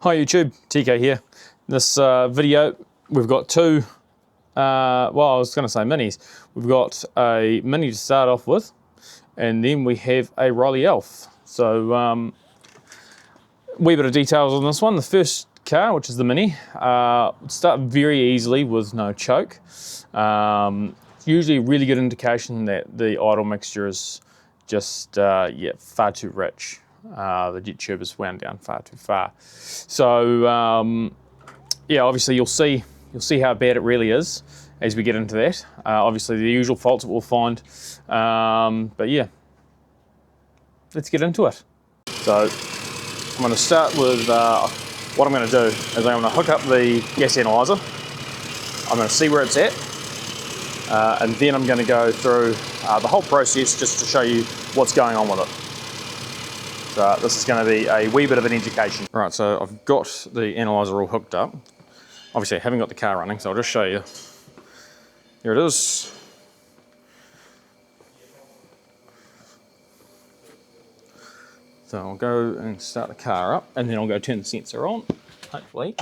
Hi YouTube, TK here. This video, we've got two, well I was going to say minis. We've got a mini to start off with, and then we have a Riley Elf. So, wee bit of details on this one. The first car, which is the mini, start very easily with no choke. Usually a really good indication that the idle mixture is just, far too rich. The jet tube is wound down far too far. So obviously you'll see how bad it really is as we get into that. Obviously the usual faults that we'll find, but yeah, let's get into it. So I'm going to start with what I'm going to do is I'm going to hook up the gas analyzer. I'm going to see where it's at, and then I'm going to go through the whole process just to show you what's going on with it. So this is going to be a wee bit of an education. Right, so I've got the analyzer all hooked up. Obviously I haven't got the car running, so I'll just show you. Here it is. So I'll go and start the car up, and then I'll go turn the sensor on, hopefully.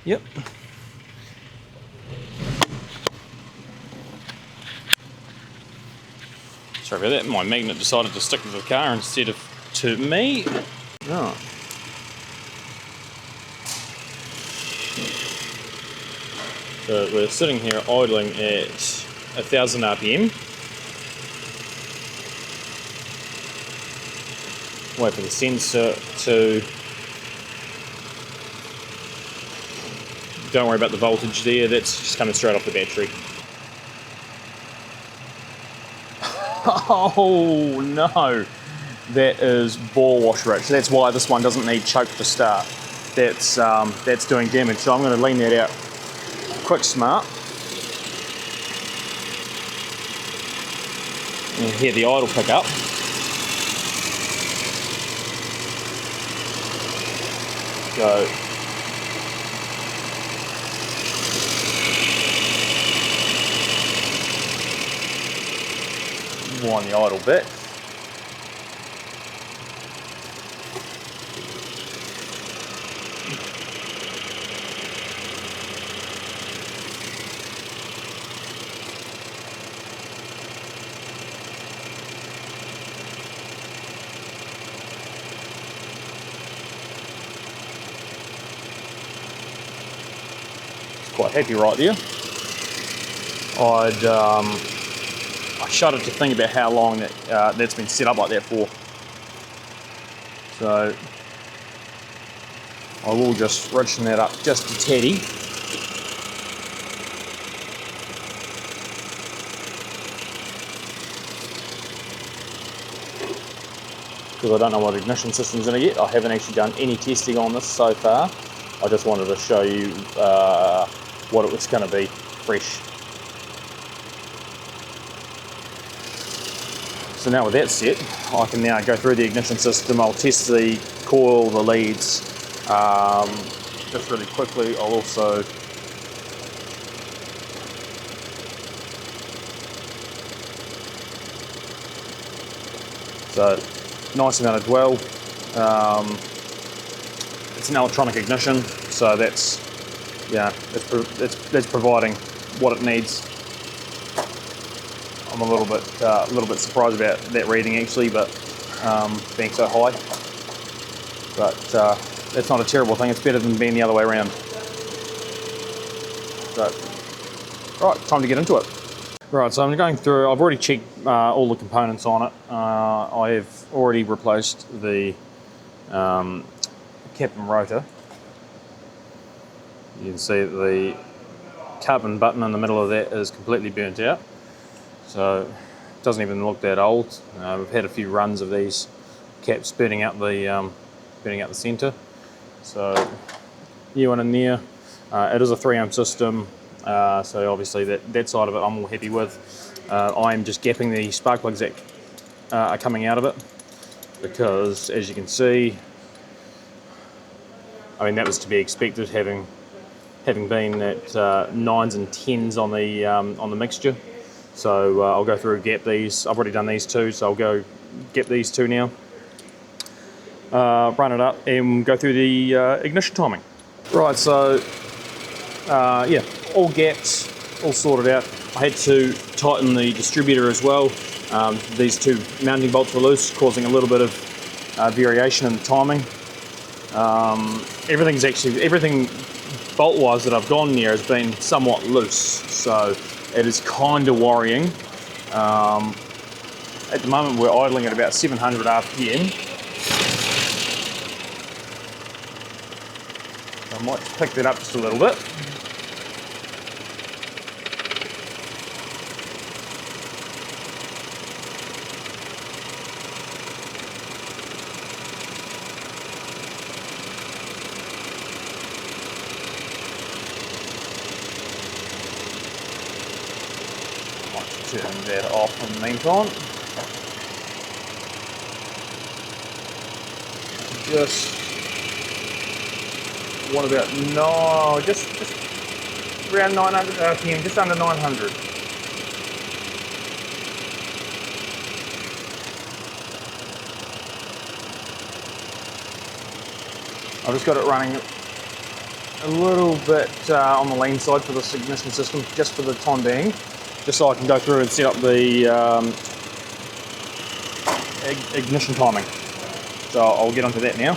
Yep. Sorry about that, my magnet decided to stick to the car instead of to me. Right. So we're sitting here idling at 1000 RPM. Wait for the sensor to... Don't worry about the voltage there, that's just coming straight off the battery. Oh no, that is bore wash rich. That's why this one doesn't need choke to start. That's doing damage. So I'm going to lean that out quick smart. And hear the idle pick up. Go. Wind the idle bit. Quite happy right there. I shudder to think about how long that's been set up like that for. So I will just richen that up just a teddy. Because I don't know what ignition system's going to get. I haven't actually done any testing on this so far. I just wanted to show you what it was going to be fresh. So now with that set, I can now go through the ignition system. I'll test the coil, the leads. Just really quickly, I'll also nice amount of dwell. It's an electronic ignition, so that's providing what it needs. I'm a little bit surprised about that reading actually, but being so high. But that's not a terrible thing. It's better than being the other way around. So, right, time to get into it. Right, so I'm going through. I've already checked all the components on it. I have already replaced the cap and rotor. You can see the carbon button in the middle of that is completely burnt out. So it doesn't even look that old. We've had a few runs of these caps burning out the centre. So new one in there. It is a 3 ohm system, so obviously that side of it I'm all happy with. I am just gapping the spark plugs that are coming out of it, because as you can see, I mean that was to be expected, having been at 9s and 10s on the mixture. So I'll go through and gap these. I've already done these two, so I'll go gap these two now. run it up and go through the ignition timing. Right, so yeah, all gaps, all sorted out. I had to tighten the distributor as well. These two mounting bolts were loose, causing a little bit of variation in the timing. Everything bolt-wise that I've gone near has been somewhat loose, so it is kind of worrying. At the moment we're idling at about 700 RPM. I might pick that up just a little bit. Turn that off in the meantime. Just what about just around 900 RPM, just under 900. I've just got it running a little bit on the lean side for this ignition system, just for the time being, just so I can go through and set up the ignition timing. So I'll get onto that now.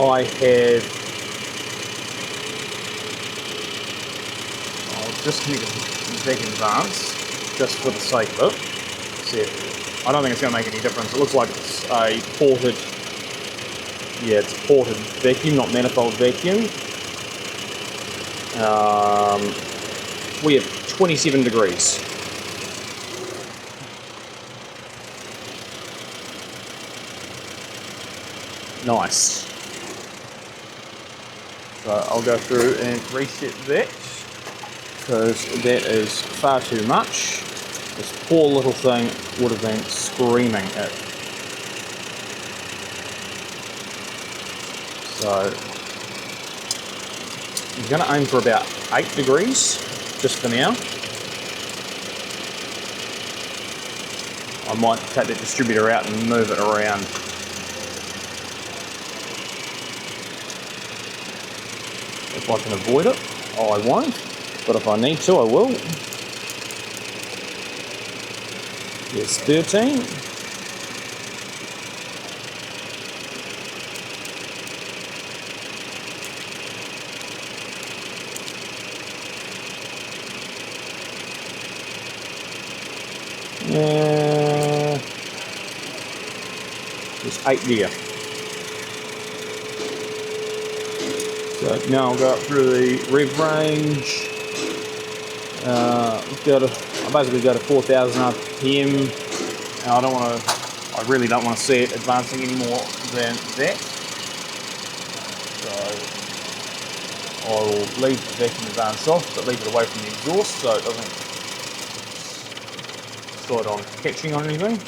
I'll disconnect it back in advance, just for the sake of it. See, I don't think it's going to make any difference. It looks like it's a ported, yeah, it's a ported vacuum, not manifold vacuum. We have 27 degrees. Nice. So I'll go through and reset that, because that is far too much. This poor little thing would have been screaming it. So I'm going to aim for about 8 degrees, just for now. I might take the distributor out and move it around. If I can avoid it, I won't, but if I need to, I will. Yes, 13. There's 8 there. So now I'll go up through the rev range. I basically go to 4,000 RPM. And I really don't want to see it advancing any more than that. So I'll leave the vacuum advance off, but leave it away from the exhaust so it doesn't start on catching on anything.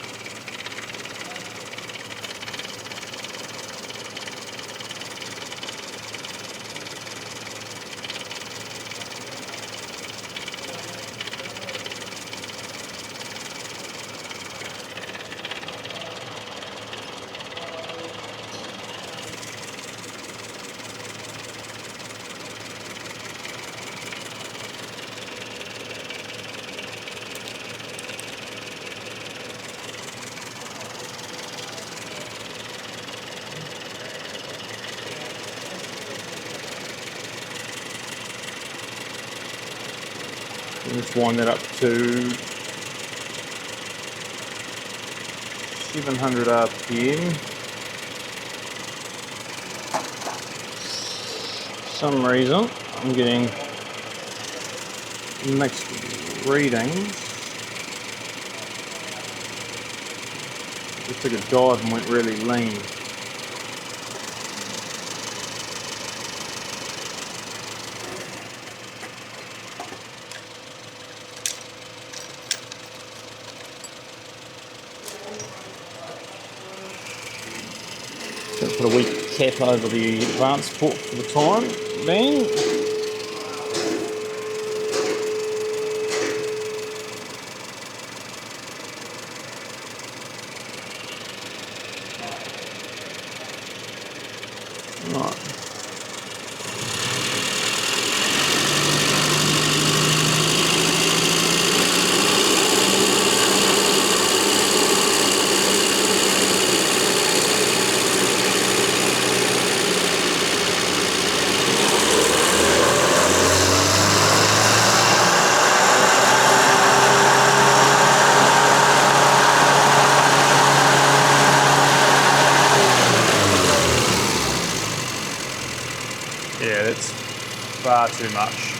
Let's wind that up to 700 RPM. For some reason, I'm getting mixed readings. Just took a dive and went really lean. put a weak cap over the advanced port for the time being. Right. Yeah, that's far too much.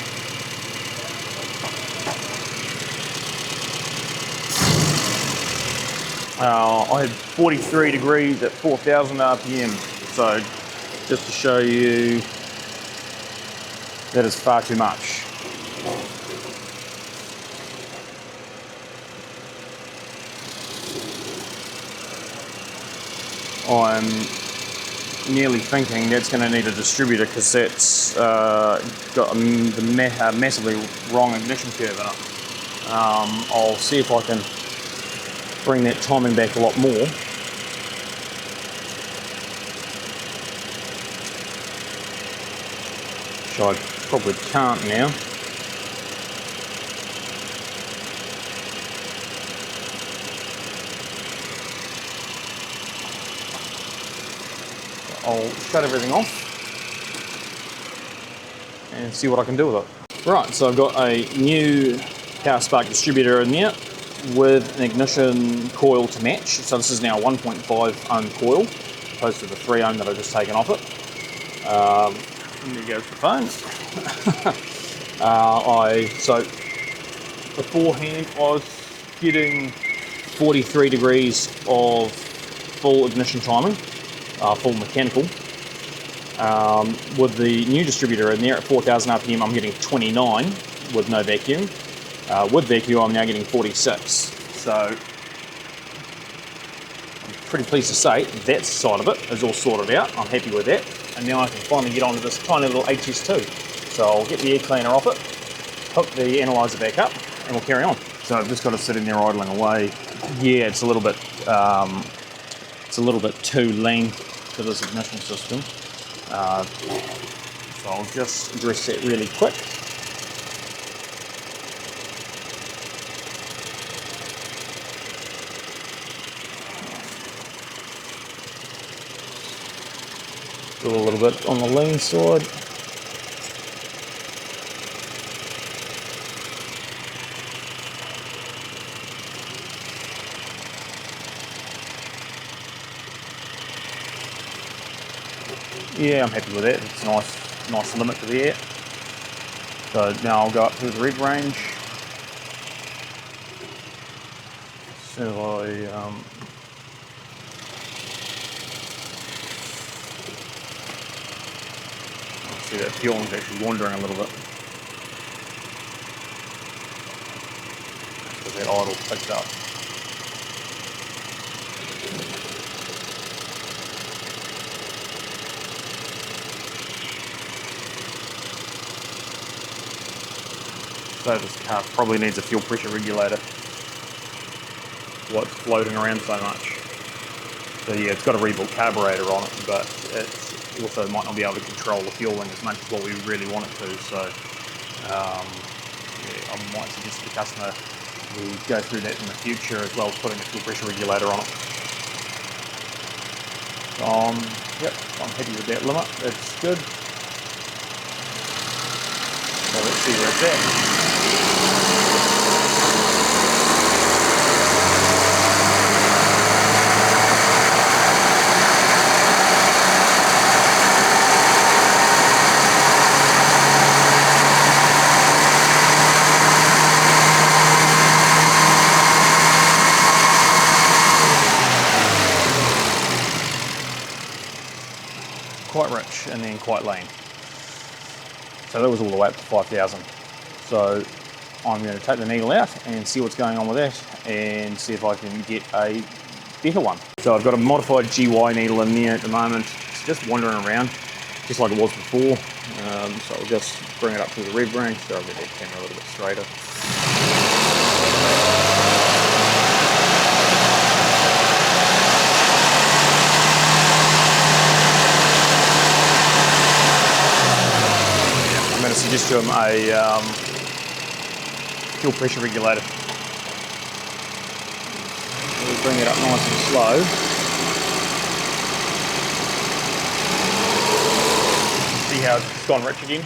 I had 43 degrees at 4,000 RPM, so just to show you, that is far too much. I'm nearly thinking that's going to need a distributor because that's got the massively wrong ignition curve in it. I'll see if I can bring that timing back a lot more. Which I probably can't now. I'll shut everything off and see what I can do with it. Right, so I've got a new power spark distributor in there with an ignition coil to match. So this is now 1.5 ohm coil opposed to the 3 ohm that I've just taken off it. There goes the phone. So beforehand I was getting 43 degrees of full ignition timing. Full mechanical. With the new distributor in there at 4,000 RPM, I'm getting 29 with no vacuum. With vacuum, I'm now getting 46. So I'm pretty pleased to say that side of it is all sorted out. I'm happy with that. And now I can finally get onto this tiny little HS2. So I'll get the air cleaner off it, hook the analyzer back up, and we'll carry on. So I've just got it sitting there idling away. Yeah, it's a little bit too lean for this ignition system. So I'll just address that really quick. Do a little bit on the lean side. Yeah, I'm happy with that. It's a nice limit to the air. So now I'll go up to the red range. So see that fueling's actually wandering a little bit. So that idle picked up. So this car probably needs a fuel pressure regulator. What's floating around so much. So yeah, it's got a rebuilt carburetor on it, but it also might not be able to control the fueling as much as what we really want it to. So yeah, I might suggest to the customer we go through that in the future as well as putting a fuel pressure regulator on it. Yep, I'm happy with that limit. It's good. So let's see where it's at. Quite rich and then quite lean. So that was all the way up to 5,000. So I'm going to take the needle out and see what's going on with that and see if I can get a better one. So I've got a modified GY needle in there at the moment. It's just wandering around, just like it was before. So I'll just bring it up to the rev range, so I'll get that camera a little bit straighter. I'm going to suggest to him a fuel pressure regulator. We'll bring it up nice and slow. See how it's gone rich again?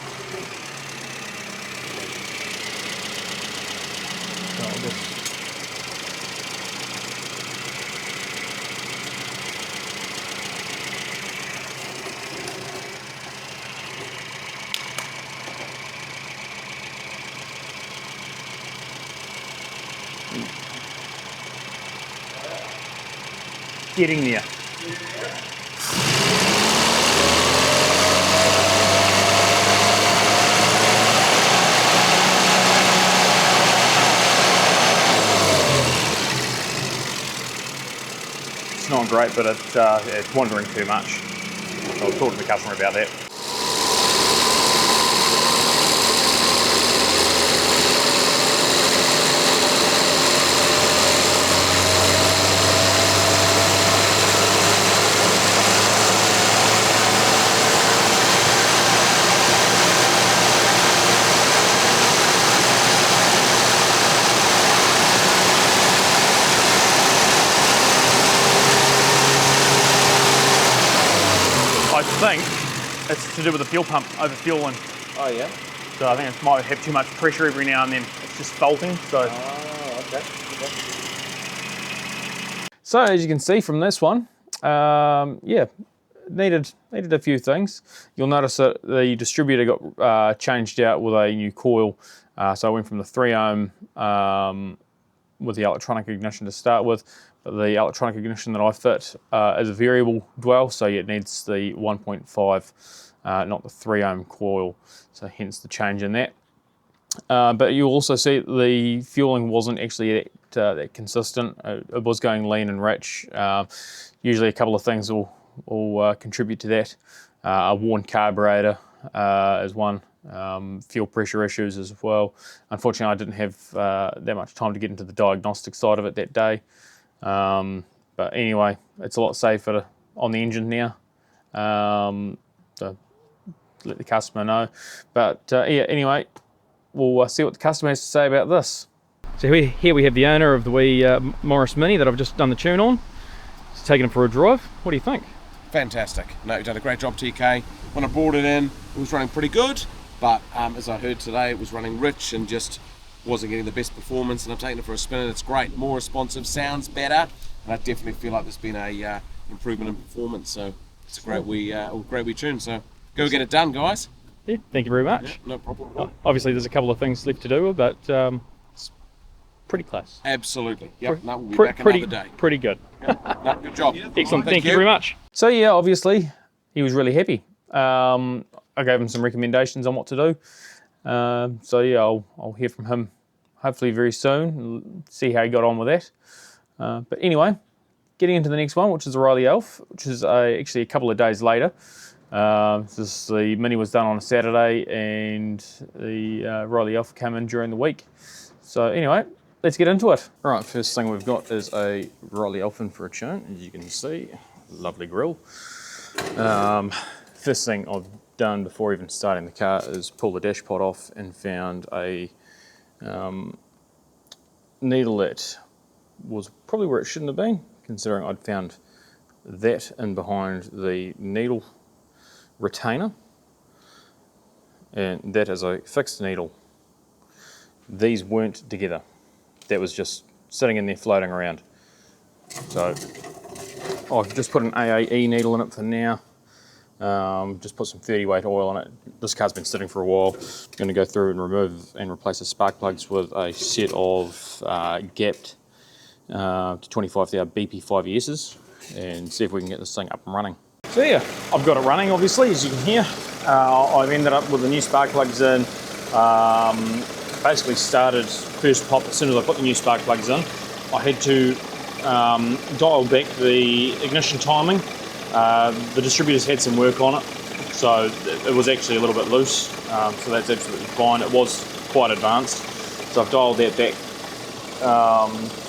So I'll just getting there. It's not great, but it's wandering too much. So I'll talk to the customer about that. I think it's to do with the fuel pump overfueling. Oh yeah? So I think it might have too much pressure every now and then. It's just faulting. So. Oh, okay. So as you can see from this one, yeah, needed a few things. You'll notice that the distributor got changed out with a new coil. So I went from the 3 ohm with the electronic ignition to start with. But the electronic ignition that I fit is a variable dwell, so it needs the 1.5, not the 3 ohm coil, so hence the change in that. But you'll also see that the fueling wasn't actually that consistent. It was going lean and rich. Usually a couple of things will contribute to that. A worn carburetor is one. Fuel pressure issues as well. Unfortunately, I didn't have that much time to get into the diagnostic side of it that day. But anyway, it's a lot safer on the engine now. So let the customer know. But yeah, anyway, we'll see what the customer has to say about this. So here we have the owner of the wee Morris Mini that I've just done the tune on. Just taking it for a drive. What do you think? Fantastic. No, you've done a great job, TK. When I brought it in, it was running pretty good, but as I heard today, it was running rich and just wasn't getting the best performance, and I'm taking it for a spin, and it's great. More responsive, sounds better, and I definitely feel like there's been a improvement in performance. So it's a great wee tune. So go get it done, guys. Yeah, thank you very much. Yeah, no problem. Obviously, there's a couple of things left to do, but it's pretty close. Absolutely. Yep. No, we'll be back another day. Pretty good. No, good job. Excellent. Thank you very much. So yeah, obviously, he was really happy. I gave him some recommendations on what to do. So yeah, I'll hear from him hopefully very soon, see how he got on with that. But anyway, getting into the next one, which is the Riley Elf, which is actually a couple of days later. The Mini was done on a Saturday, and the Riley Elf came in during the week. So anyway, let's get into it. All right, first thing we've got is a Riley Elf in for a tune, as you can see. Lovely grille. First thing I've done before even starting the car is pull the dash pot off and found a needle that was probably where it shouldn't have been, considering I'd found that in behind the needle retainer, and that is a fixed needle. These weren't together. That was just sitting in there floating around. So I've just put an AAE needle in it for now. Just put some 30 weight oil on it. This car's been sitting for a while. I'm going to go through and remove and replace the spark plugs with a set of gapped to 25 thou BP5ESs and see if we can get this thing up and running. So yeah, I've got it running obviously, as you can hear. I've ended up with the new spark plugs in. Basically started first pop as soon as I put the new spark plugs in. I had to dial back the ignition timing The distributor's had some work on it, so it was actually a little bit loose, so that's absolutely fine. It was quite advanced, so I've dialed that back.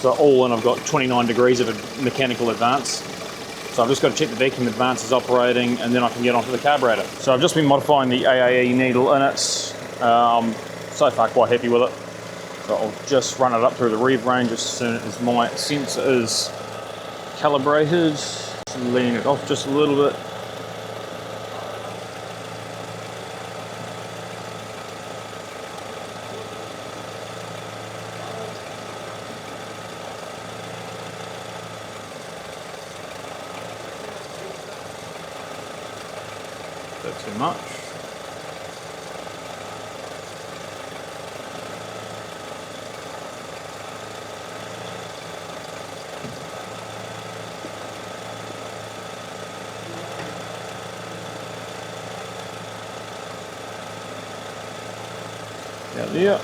So all in, I've got 29 degrees of a mechanical advance. So I've just got to check the vacuum advance is operating, and then I can get onto the carburetor. So I've just been modifying the AAE needle in it. So far quite happy with it. So I'll just run it up through the rev range as soon as my sensor is calibrated. Just lean it off just a little bit. Bit too much. There.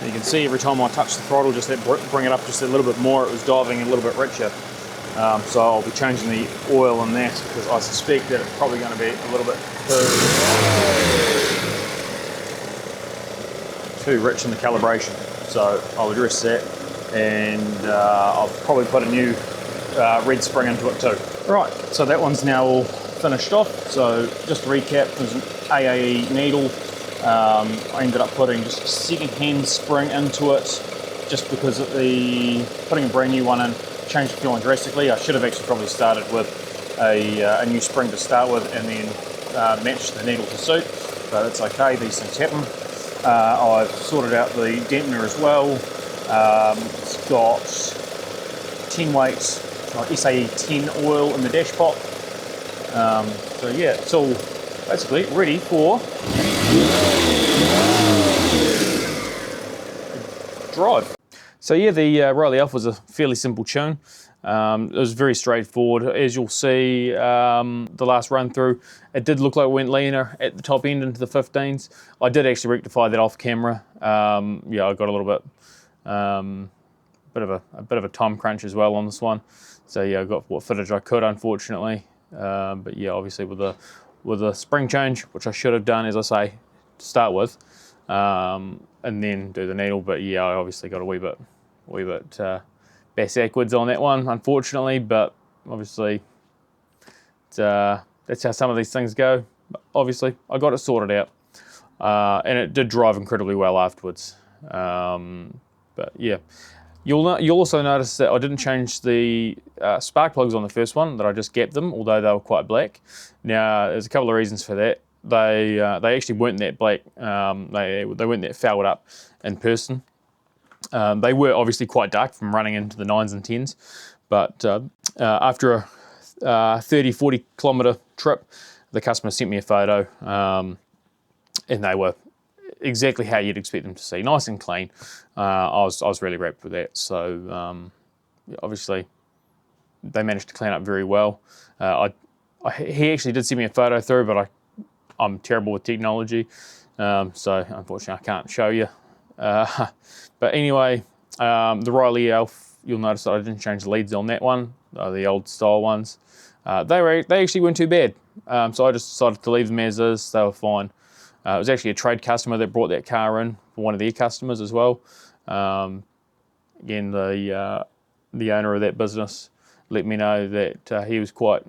You can see every time I touch the throttle, just that bring it up just a little bit more, it was diving a little bit richer. So I'll be changing the oil on that because I suspect that it's probably going to be a little bit too rich in the calibration. So I'll address that, and I'll probably put a new red spring into it too. Right, so that one's now all finished off. So just to recap, there's an AAE needle. I ended up putting just a second-hand spring into it just because putting a brand new one in changed the feeling drastically. I should have actually probably started with a new spring to start with and then matched the needle to suit, but it's okay, these things happen. I've sorted out the dampener as well. It's got 10 weights SAE 10 oil in the dash pot. So yeah, it's all basically ready for drive. So yeah, the Riley Elf was a fairly simple tune. It was very straightforward. As you'll see, the last run through, it did look like it went leaner at the top end into the 15s. I did actually rectify that off camera. Yeah, I got a little bit, a bit of a time crunch as well on this one. So yeah, I got what footage I could, unfortunately. But yeah, obviously with the spring change, which I should have done, as I say, to start with, and then do the needle. But yeah, I obviously got a wee bit bass backwards on that one, unfortunately. But obviously, that's how some of these things go. But obviously, I got it sorted out, and it did drive incredibly well afterwards. But yeah, you'll also notice that I didn't change the spark plugs on the first one, that I just gapped them, although they were quite black. Now, there's a couple of reasons for that. They actually weren't that black. They weren't that fouled up in person. They were obviously quite dark from running into the 9s and 10s, but after a 30-40 kilometre trip, the customer sent me a photo, and they were exactly how you'd expect them to see, nice and clean. I was really wrapped with that. So obviously they managed to clean up very well. He actually did send me a photo through, but I'm terrible with technology, so unfortunately I can't show you. But anyway, the Riley Elf, you'll notice that I didn't change the leads on that one, the old style ones. They actually weren't too bad, so I just decided to leave them as is. They were fine. It was actually a trade customer that brought that car in for one of their customers as well. Again, the owner of that business let me know that he was quite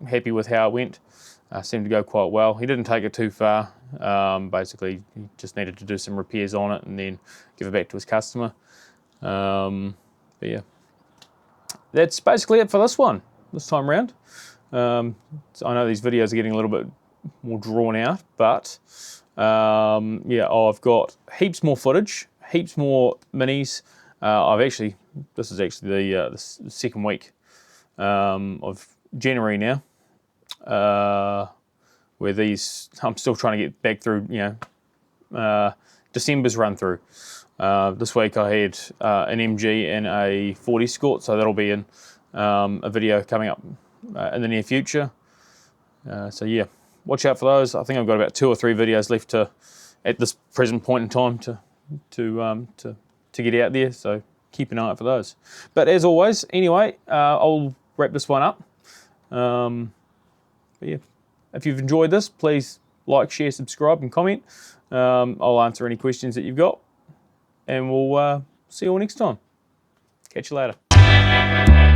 happy with how it went. Seemed to go quite well. He didn't take it too far. Basically, he just needed to do some repairs on it and then give it back to his customer. But yeah, that's basically it for this one, this time round. So I know these videos are getting a little bit more drawn out, but yeah, I've got heaps more footage, heaps more minis. This is actually the second week of January now, where I'm still trying to get back through, December's run through. This week I had an MG and a 40 Escort, so that'll be in a video coming up in the near future. So yeah, watch out for those. I think I've got about 2 or 3 videos left at this present point in time to get out there. So keep an eye out for those. But as always, anyway, I'll wrap this one up. But yeah, if you've enjoyed this, please like, share, subscribe, and comment. I'll answer any questions that you've got, and we'll see you all next time. Catch you later.